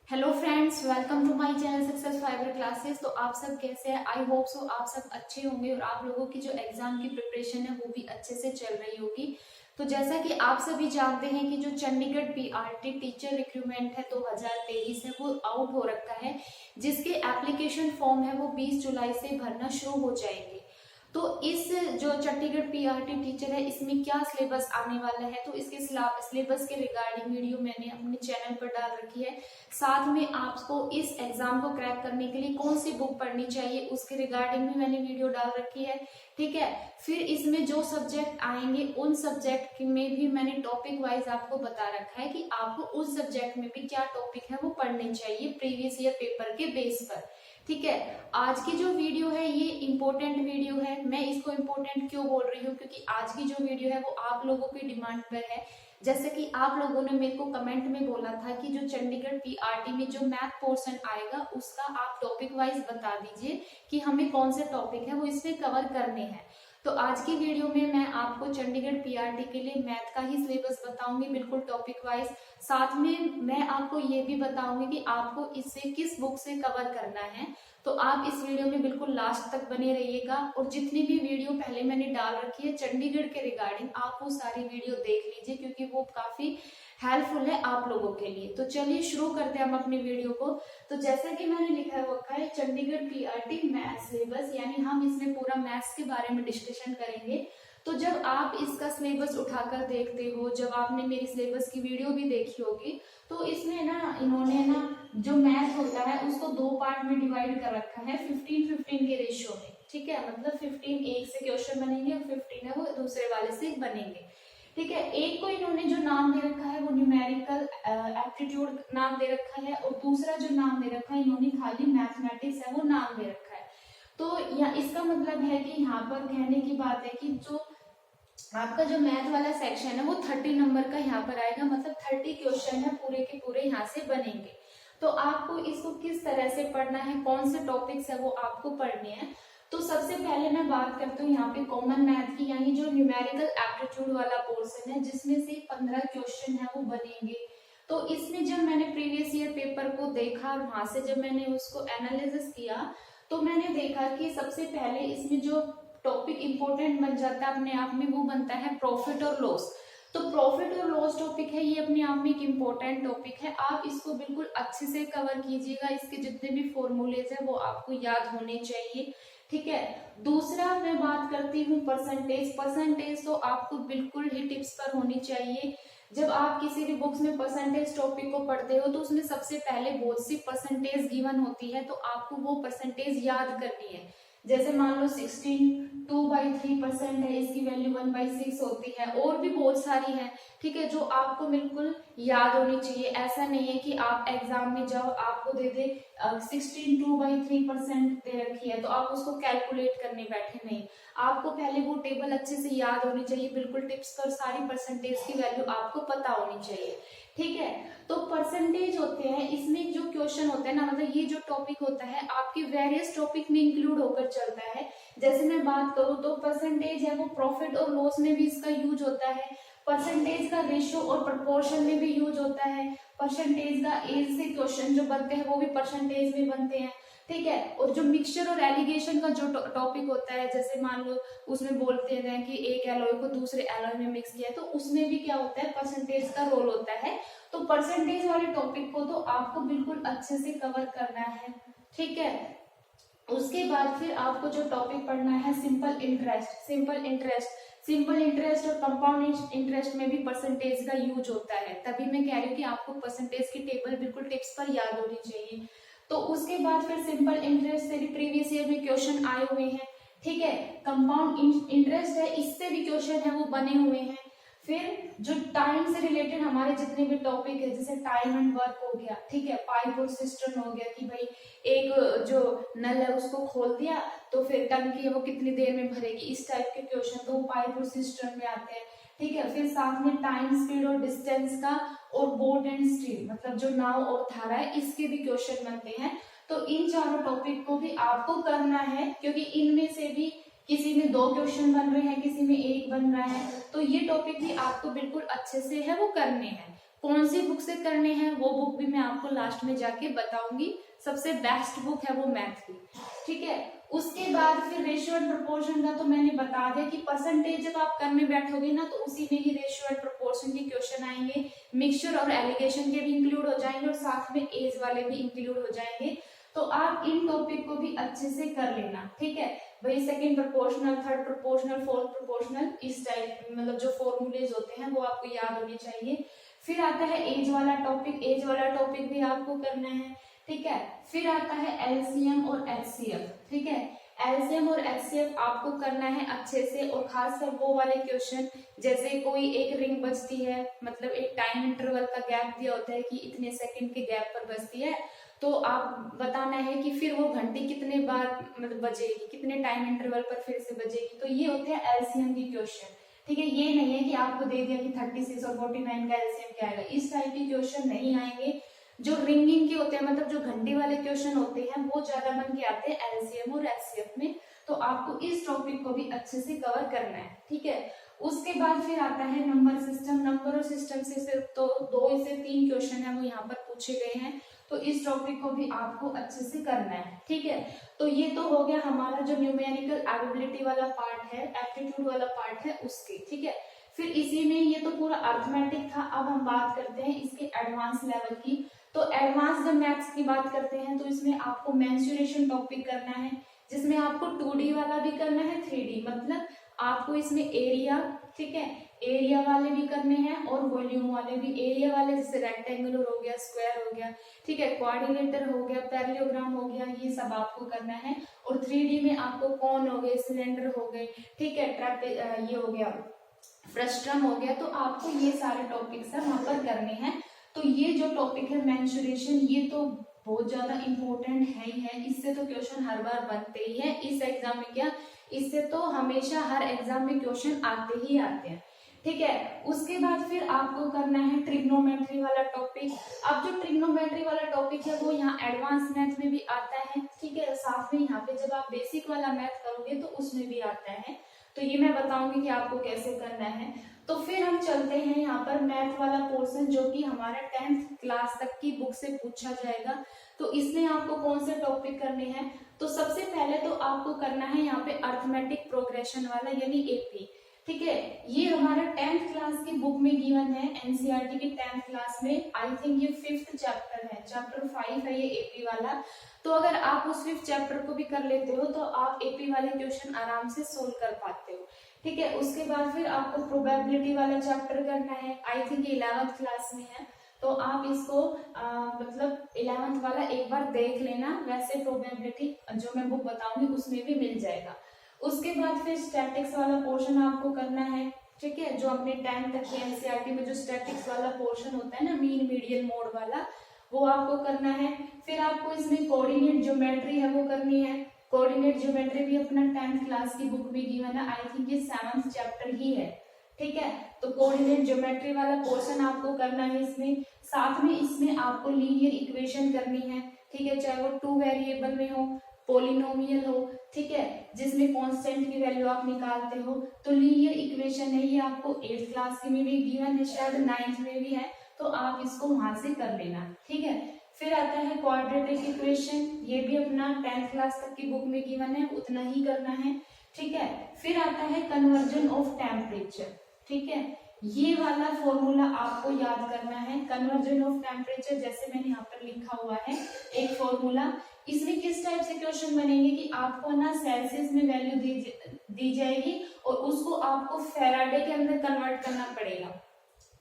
Hello friends, welcome to my channel success fiber classes. तो आप सब कैसे हैं? आई होप सो आप सब अच्छे होंगे और आप लोगों की जो एग्जाम की प्रिपरेशन है वो भी अच्छे से चल रही होगी। तो जैसा कि आप सभी जानते हैं कि जो चंडीगढ़ पीआरटी टीचर रिक्रूटमेंट है 2023 है वो आउट हो रखा है, जिसके एप्लीकेशन फॉर्म है वो 20 जुलाई से भरना शुरू हो जाएंगे। तो इस जो चंडीगढ़ पीआरटी टीचर है इसमें क्या सिलेबस आने वाला है, तो इसके सिलेबस के रिगार्डिंग वीडियो मैंने अपने चैनल पर डाल रखी है। साथ में आपको इस एग्जाम को क्रैक करने के लिए कौन सी बुक पढ़नी चाहिए उसके रिगार्डिंग भी मैंने वीडियो डाल रखी है। ठीक है, फिर इसमें जो सब्जेक्ट आएंगे उन सब्जेक्ट में भी मैंने टॉपिक वाइज आपको बता रखा है कि आपको उस सब्जेक्ट में भी क्या टॉपिक है वो पढ़ने चाहिए प्रीवियस ईयर पेपर के बेस पर। ठीक है, आज की जो वीडियो है ये इम्पोर्टेंट वीडियो है। मैं इसको इम्पोर्टेंट क्यों बोल रही हूँ, क्योंकि आज की जो वीडियो है वो आप लोगों की डिमांड पर है। जैसे कि आप लोगों ने मेरे को कमेंट में बोला था कि जो चंडीगढ़ पीआरटी में जो मैथ पोर्शन आएगा उसका आप टॉपिक वाइज बता दीजिए कि हमें कौन से टॉपिक है वो इसमें कवर करने हैं। तो आज की वीडियो में मैं आपको चंडीगढ़ पीआरटी के लिए मैथ का ही सिलेबस बताऊंगी, बिल्कुल टॉपिक वाइज। साथ में मैं आपको ये भी बताऊंगी कि आपको इसे किस बुक से कवर करना है। तो आप इस वीडियो में बिल्कुल लास्ट तक बने रहिएगा और जितनी भी वीडियो पहले मैंने डाल रखी है चंडीगढ़ के रिगार्डिंग आप वो सारी वीडियो देख लीजिए, क्योंकि वो काफी हेल्पफुल है आप लोगों के लिए। तो चलिए शुरू करते हैं हम अपनी वीडियो को। तो जैसा कि मैंने लिखा रखा है चंडीगढ़ पीआरटी मैथ सिलेबस, यानी हम इसमें पूरा मैथ्स के बारे में डिस्कशन करेंगे। तो जब आप इसका सिलेबस उठाकर देखते हो, जब आपने मेरी सिलेबस की वीडियो भी देखी होगी, तो इसमें ना इन्होंने ना जो मैथ होता है उसको दो पार्ट में डिवाइड कर रखा है 15-15 के रेशियो में। ठीक है, मतलब 15 एक से क्वेश्चन बनेंगे और 15 है वो दूसरे वाले से बनेंगे। ठीक है, एक को इन्होंने जो नाम दे रखा है वो न्यूमेरिकल एप्टीट्यूड नाम दे रखा है और दूसरा जो नाम दे रखा है इन्होंने खाली मैथमेटिक्स है वो नाम दे रखा है। तो या इसका मतलब है कि यहाँ पर कहने की बात है कि जो आपका जो मैथ वाला सेक्शन है वो 30 नंबर का यहाँ पर आएगा, मतलब 30 क्वेश्चन है पूरे के पूरे यहाँ से बनेंगे। तो आपको इसको किस तरह से पढ़ना है, कौन से टॉपिक्स है वो आपको पढ़ने हैं। तो सबसे पहले मैं बात करती हूँ यहाँ पे कॉमन मैथ की, यानी जो न्यूमेरिकल एप्टीट्यूड वाला पोर्शन है जिसमें से 15 क्वेश्चन है वो बनेंगे। तो इसमें जब मैंने प्रीवियस ईयर पेपर को देखा और वहां से जब मैंने उसको एनालिसिस किया तो मैंने देखा कि सबसे पहले इसमें जो टॉपिक इंपॉर्टेंट बन जाता है अपने आप में वो बनता है प्रॉफिट और लॉस। तो प्रॉफिट और लॉस टॉपिक है ये अपने आप में एक इम्पोर्टेंट टॉपिक है, आप इसको बिल्कुल अच्छे से कवर कीजिएगा। इसके जितने भी फॉर्मूलेज है वो आपको याद होने चाहिए। ठीक है, दूसरा मैं बात करती हूँ परसेंटेज तो आपको बिल्कुल ही टिप्स पर होनी चाहिए। जब आप किसी भी बुक्स में परसेंटेज टॉपिक को पढ़ते हो तो उसमें सबसे पहले बहुत सी परसेंटेज गिवन होती है, तो आपको वो परसेंटेज याद करनी है। जैसे मान लो 16 2/3% है, इसकी वैल्यू 1/6 होती है, और भी बहुत सारी है। ठीक है, जो आपको बिल्कुल याद होनी चाहिए। ऐसा नहीं है कि आप एग्जाम में जाओ आपको दे दे 16 2/3% दे रखी है तो आप उसको कैलकुलेट करने बैठे, नहीं। आपको पहले वो टेबल अच्छे से याद होनी चाहिए, बिल्कुल टिप्स पर सारी परसेंटेज की वैल्यू आपको पता होनी चाहिए। ठीक है, तो परसेंटेज होते हैं इसमें जो क्वेश्चन होते हैं ना, मतलब ये जो टॉपिक होता है आपके वेरियस टॉपिक में इंक्लूड होकर चलता है। जैसे मैं बात करूँ तो परसेंटेज है वो प्रॉफिट और लॉस में भी इसका यूज होता है, परसेंटेज का रेशियो और प्रपोर्शन में भी यूज होता है, परसेंटेज का एज से क्वेश्चन जो बनते हैं वो भी परसेंटेज में बनते हैं। ठीक है, और जो मिक्सचर और एलिगेशन का जो टॉपिक होता है, जैसे मान लो उसमें बोलते हैं कि एक एलॉय को दूसरे एलॉय में मिक्स किया है, तो उसमें भी क्या होता है परसेंटेज का रोल होता है। तो परसेंटेज वाले टॉपिक को तो आपको बिल्कुल अच्छे से कवर करना है। ठीक है, उसके बाद फिर आपको जो टॉपिक पढ़ना है सिंपल इंटरेस्ट और कंपाउंड इंटरेस्ट में भी परसेंटेज का यूज होता है। तभी मैं कह रही हूँ कि आपको परसेंटेज की टेबल बिल्कुल टिप्स पर याद होनी चाहिए। तो उसके बाद फिर सिंपल इंटरेस्ट से भी प्रीवियस ईयर में क्वेश्चन आए हुए हैं। ठीक है, कंपाउंड इंटरेस्ट है इससे भी क्वेश्चन है वो बने हुए हैं। फिर जो टाइम से रिलेटेड हमारे जितने भी टॉपिक है, जैसे टाइम एंड वर्क हो गया, ठीक है, पाइप और सिस्टर्न हो गया कि भाई एक जो नल है उसको खोल दिया तो फिर टंकी है वो कितनी देर में भरेगी, इस टाइप के क्वेश्चन तो पाइप और सिस्टर्न में आते हैं। ठीक है, फिर साथ में टाइम स्पीड और डिस्टेंस का और बोट एंड स्टीम, मतलब जो नाव और धारा है, इसके भी क्वेश्चन बनते हैं। तो इन चारों टॉपिक को भी आपको करना है, क्योंकि इनमें से भी किसी में 2 क्वेश्चन बन रहे हैं, किसी में 1 बन रहा है। तो ये टॉपिक भी आपको बिल्कुल अच्छे से है वो करने हैं। कौन सी बुक से करने हैं वो बुक भी मैं आपको लास्ट में जाके बताऊंगी। सबसे बेस्ट बुक है वो मैथ की, ठीक है। उसके बाद फिर रेशियो एंड प्रोपोर्शन का तो मैंने बता दिया कि परसेंटेज जब आप करने बैठोगे ना तो उसी में ही रेशियो एंड प्रोपोर्शन के क्वेश्चन आएंगे, मिक्सचर और एलिगेशन के भी इंक्लूड हो जाएंगे और साथ में एज वाले भी इंक्लूड हो जाएंगे। तो आप इन टॉपिक को भी अच्छे से कर लेना, ठीक है भाई। Second proportional, third proportional, fourth proportional, इस टाइप मतलब जो फॉर्मूलेज होते हैं वो आपको याद होने चाहिए। फिर आता है एज वाला टॉपिक, एज वाला टॉपिक भी आपको करना है, ठीक है। फिर आता है एलसीएम और एचसीएफ, ठीक है। एलसीएम और एचसीएफ आपको करना है अच्छे से, और खासकर वो वाले क्वेश्चन जैसे कोई एक रिंग बजती है, मतलब एक टाइम इंटरवल का गैप दिया होता है कि इतने सेकंड के गैप पर बजती है, तो आप बताना है कि फिर वो घंटी कितने बार मतलब बजेगी, कितने टाइम इंटरवल पर फिर से बजेगी। तो ये होते हैं एलसीएम के क्वेश्चन, ठीक है। ये नहीं है कि आपको दे दिया कि 36 और 49 का एलसीएम क्या आएगा, इस टाइप के क्वेश्चन नहीं आएंगे। जो रिंगिंग के होते हैं मतलब जो घंटी वाले क्वेश्चन होते हैं वो ज्यादा बन के आते हैं एलसीएम और एचसीएफ में। तो आपको इस टॉपिक को भी अच्छे से कवर करना है, ठीक है। उसके बाद फिर आता है नंबर सिस्टम। नंबर और सिस्टम से सिर्फ तो 2 से 3 क्वेश्चन है वो यहाँ पर पूछे गए हैं, तो इस टॉपिक को भी आपको अच्छे से करना है, ठीक है। तो ये तो हो गया हमारा जो न्यूमेरिकल एबिलिटी वाला पार्ट है, एप्टीट्यूड वाला पार्ट है उसके, ठीक है। फिर इसी में ये तो पूरा अर्थमेटिक था। अब हम बात करते हैं इसके एडवांस लेवल की। तो एडवांस जब मैथ्स की बात करते हैं तो इसमें आपको मेंसुरेशन टॉपिक करना है, जिसमें आपको 2D वाला भी करना है, 3D मतलब आपको इसमें एरिया, ठीक है, एरिया वाले भी करने हैं और वॉल्यूम वाले भी। एरिया वाले जैसे रेक्टेंगुलर हो गया, स्क्वायर हो गया, ठीक है, क्वाड्रिलेटरल हो गया, पैरेललोग्राम हो गया, ये सब आपको करना है। और 3D में आपको कॉन हो गए, सिलेंडर हो गए, ठीक है, ये हो गया, फ्रस्ट्रम हो गया। तो आपको ये सारे टॉपिक्स है वहां पर करने हैं। तो ये जो टॉपिक है मेंसुरेशन, ये तो बहुत ज्यादा इंपॉर्टेंट है ही है, इससे तो क्वेश्चन हर बार बनते ही है इस एग्जाम में। क्या, इससे तो हमेशा हर एग्जाम में क्वेश्चन आते ही आते हैं, ठीक है। उसके बाद फिर आपको करना है ट्रिग्नोमेट्री वाला टॉपिक। अब जो ट्रिग्नोमेट्री वाला टॉपिक है वो यहाँ एडवांस मैथ में भी आता है, ठीक है। साथ में यहाँ पे जब आप बेसिक वाला मैथ करोगे तो उसमें भी आता है, तो ये मैं बताऊंगी कि आपको कैसे करना है। तो फिर हम चलते हैं यहाँ पर मैथ वाला पोर्शन, जो कि हमारा 10th क्लास तक की बुक से पूछा जाएगा। तो इसमें आपको कौन से टॉपिक करने हैं, तो सबसे पहले तो आपको करना है यहाँ पे अर्थमेटिक प्रोग्रेशन वाला यानी एपी, ठीक है। ये हमारा 10th क्लास की बुक में गिवन है, एनसीईआरटी की 10th क्लास में। आई थिंक ये 5th चैप्टर है, चैप्टर 5 है ये एपी वाला। तो अगर आप उस 5th चैप्टर को भी कर लेते हो तो आप एपी वाले क्वेश्चन आराम से सोल्व कर पाते हो, ठीक है। उसके बाद फिर आपको प्रोबेबिलिटी वाला चैप्टर करना है, आई थिंक 11th क्लास में है। तो आप इसको मतलब 11th वाला एक बार देख लेना, वैसे प्रोबेबिलिटी जो मैं बुक बताऊंगी उसमें भी मिल जाएगा। उसके बाद फिर स्टैटिक्स वाला पोर्शन आपको करना है, ठीक है। जो अपने 10th तक के एनसीईआरटी में जो स्टैटिक्स वाला पोर्शन होता है ना, मीन मीडियन मोड वाला, वो आपको करना है। फिर आपको इसमें कोऑर्डिनेट ज्योमेट्री है वो करनी है। कोऑर्डिनेट ज्योमेट्री भी अपना 10th क्लास की बुक में गिवन है, आई थिंक ये 7th चैप्टर ही है, ठीक है। तो कोऑर्डिनेट ज्योमेट्री वाला पोर्शन आपको करना है इसमें। साथ में इसमें आपको लीनियर इक्वेशन करनी है, ठीक है, चाहे वो 2 वेरिएबल में हो, पोलिनोमियल हो, ठीक है, जिसमें कांस्टेंट की वैल्यू आप निकालते हो। तो लीनियर इक्वेशन है ये आपको 8th क्लास में भी गिवन है, शायद 9th में भी है, तो आप इसको वहां से कर लेना, ठीक है। फिर आता है क्वाड्रेटिक इक्वेशन, ये भी अपना 10th क्लास तक की बुक में गिवन है, उतना ही करना है, ठीक है। फिर आता है कन्वर्जन ऑफ टेम्परेचर, ठीक है, ये वाला फॉर्मूला आपको याद करना है। कन्वर्जन ऑफ टेम्परेचर जैसे मैंने यहाँ पर लिखा हुआ है एक फॉर्मूला, इसमें किस टाइप से क्वेश्चन बनेंगे कि आपको ना सेल्सियस में वैल्यू दी जाएगी और उसको आपको फैराडे के अंदर कन्वर्ट करना पड़ेगा,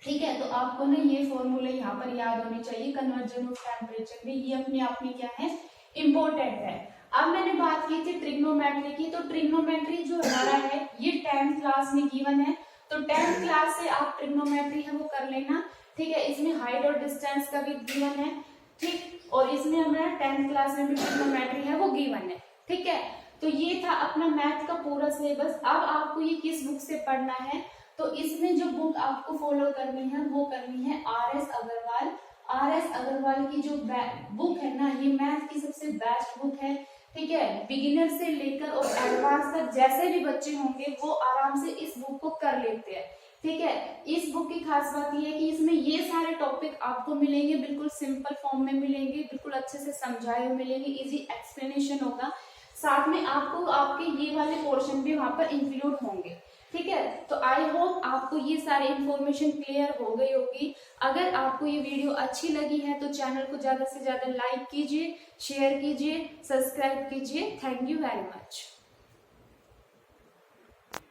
ठीक है। तो आपको ना ये फॉर्मूला यहाँ पर याद होने चाहिए कन्वर्जन ऑफ टेम्परेचर में, ये अपने आप में क्या है, इम्पोर्टेंट है। अब मैंने बात की थी ट्रिग्नोमेट्री की, तो ट्रिग्नोमेट्री जो हमारा है ये 10th क्लास में गिवन है, तो 10th क्लास से आप ट्रिग्नोमेट्री है वो कर लेना, ठीक है। इसमें हाइट और डिस्टेंस का भी गिवन है, ठीक, और इसमें हमारा 10th क्लास में भी ट्रिग्नोमेट्री है वो गिवन है, ठीक है। तो ये था अपना मैथ का पूरा सिलेबस। अब आपको ये किस बुक से पढ़ना है, तो इसमें जो बुक आपको फॉलो करनी है वो करनी है आर.एस. अग्रवाल। आर.एस. अग्रवाल की जो बुक है ना, ये मैथ की सबसे बेस्ट बुक है, ठीक है। बिगिनर से लेकर और एडवांस तक जैसे भी बच्चे होंगे वो आराम से इस बुक को कर लेते हैं, ठीक है। इस बुक की खास बात ये है कि इसमें ये सारे टॉपिक आपको मिलेंगे, बिल्कुल सिंपल फॉर्म में मिलेंगे, बिल्कुल अच्छे से समझाए हुए मिलेंगे, इजी एक्सप्लेनेशन होगा, साथ में आपको आपके ये वाले पोर्शन भी वहां पर इंक्लूड होंगे। ठीक है, तो आई होप आपको ये सारी इंफॉर्मेशन क्लियर हो गई होगी। अगर आपको ये वीडियो अच्छी लगी है तो चैनल को ज्यादा से ज्यादा लाइक कीजिए, शेयर कीजिए, सब्सक्राइब कीजिए। Thank you very much.